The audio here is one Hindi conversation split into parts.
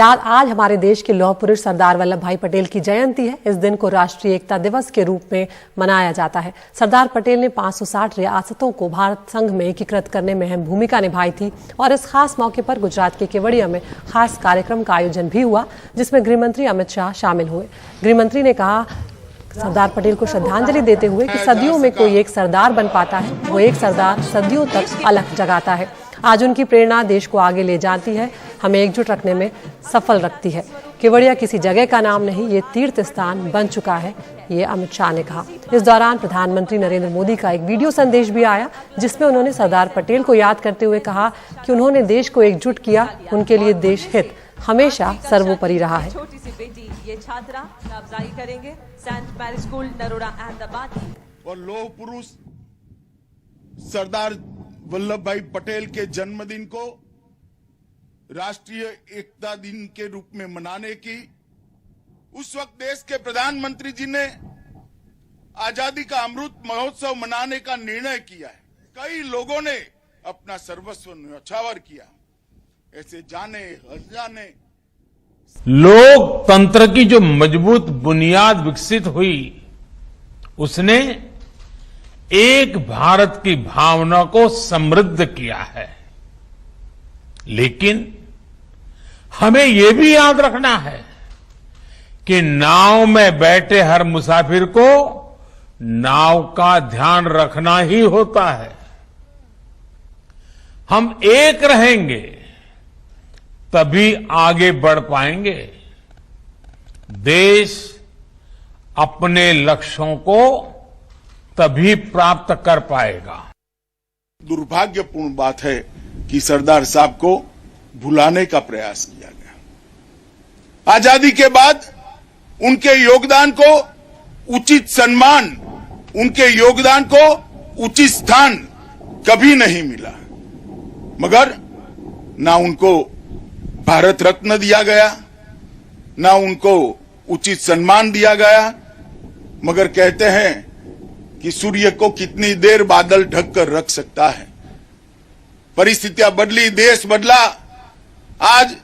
आज हमारे देश के लौह पुरुष सरदार वल्लभ भाई पटेल की जयंती है। इस दिन को राष्ट्रीय एकता दिवस के रूप में मनाया जाता है। सरदार पटेल ने 560 रियासतों को भारत संघ में एकीकृत करने में अहम भूमिका निभाई थी और इस खास मौके पर गुजरात के केवड़िया में खास कार्यक्रम का आयोजन भी हुआ, जिसमें गृहमंत्री अमित शाह शामिल हुए। गृहमंत्री ने कहा सरदार पटेल को श्रद्धांजलि देते हुए कि सदियों में कोई एक सरदार बन पाता है, वो एक सरदार सदियों तक अलख जगाता है। आज उनकी प्रेरणा देश को आगे ले जाती है, हमें एकजुट रखने में सफल रखती है। केवड़िया किसी जगह का नाम नहीं, ये तीर्थ स्थान बन चुका है, ये अमित शाह ने कहा। इस दौरान प्रधानमंत्री नरेंद्र मोदी का एक वीडियो संदेश भी आया, जिसमें उन्होंने सरदार पटेल को याद करते हुए कहा कि उन्होंने देश को एकजुट किया, उनके लिए देश हित हमेशा सर्वोपरि रहा है। छोटी सी बेटी ये छात्रा अफजाई करेंगे saint Mary school Naroda Ahmedabad. और लौह पुरुष सरदार वल्लभ भाई पटेल के जन्मदिन को राष्ट्रीय एकता दिन के रूप में मनाने की उस वक्त देश के प्रधानमंत्री जी ने आजादी का अमृत महोत्सव मनाने का निर्णय किया है। कई लोगों ने अपना सर्वस्व न्यौछावर किया। ऐसे जाने अनजाने लोकतंत्र की जो मजबूत बुनियाद विकसित हुई, उसने एक भारत की भावना को समृद्ध किया है। लेकिन हमें यह भी याद रखना है कि नाव में बैठे हर मुसाफिर को नाव का ध्यान रखना ही होता है। हम एक रहेंगे तभी आगे बढ़ पाएंगे। देश अपने लक्ष्यों को तभी प्राप्त कर पाएगा। दुर्भाग्यपूर्ण बात है कि सरदार साहब को भुलाने का प्रयास किया गया। आजादी के बाद उनके योगदान को उचित सम्मान, उनके योगदान को उचित स्थान कभी नहीं मिला। मगर ना उनको भारत रत्न दिया गया, ना उनको उचित सम्मान दिया गया। मगर कहते हैं कि सूर्य को कितनी देर बादल ढक कर रख सकता है। परिस्थितियां बदली, देश बदला। आज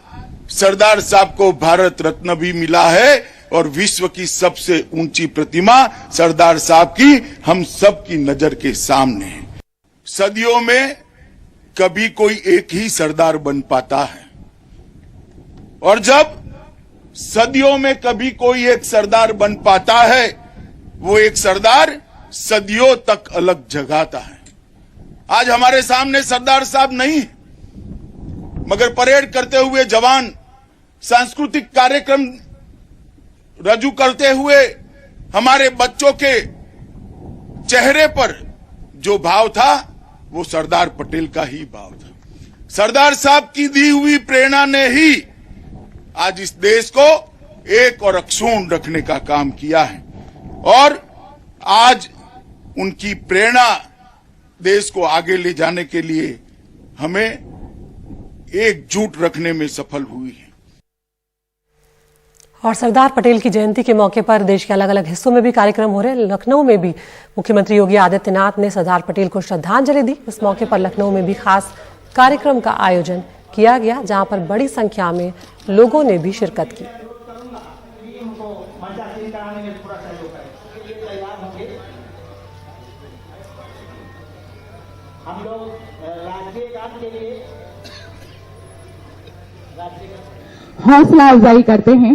सरदार साहब को भारत रत्न भी मिला है और विश्व की सबसे ऊंची प्रतिमा सरदार साहब की हम सब की नजर के सामने है। सदियों में कभी कोई एक ही सरदार बन पाता है, और जब सदियों में कभी कोई एक सरदार बन पाता है, वो एक सरदार सदियों तक अलग जगाता है। आज हमारे सामने सरदार साहब नहीं है, मगर परेड करते हुए जवान, सांस्कृतिक कार्यक्रम रजू करते हुए हमारे बच्चों के चेहरे पर जो भाव था, वो सरदार पटेल का ही भाव था। सरदार साहब की दी हुई प्रेरणा ने ही आज इस देश को एक और अक्षुण्ण रखने का काम किया है, और आज उनकी प्रेरणा देश को आगे ले जाने के लिए हमें एकजुट रखने में सफल हुई है। और सरदार पटेल की जयंती के मौके पर देश के अलग अलग हिस्सों में भी कार्यक्रम हो रहे हैं। लखनऊ में भी मुख्यमंत्री योगी आदित्यनाथ ने सरदार पटेल को श्रद्धांजलि दी। इस मौके पर लखनऊ में भी खास कार्यक्रम का आयोजन किया गया, जहां पर बड़ी संख्या में लोगों ने भी शिरकत की। हम लोग राष्ट्रीय गान के लिए हौसला अफजाई करते हैं।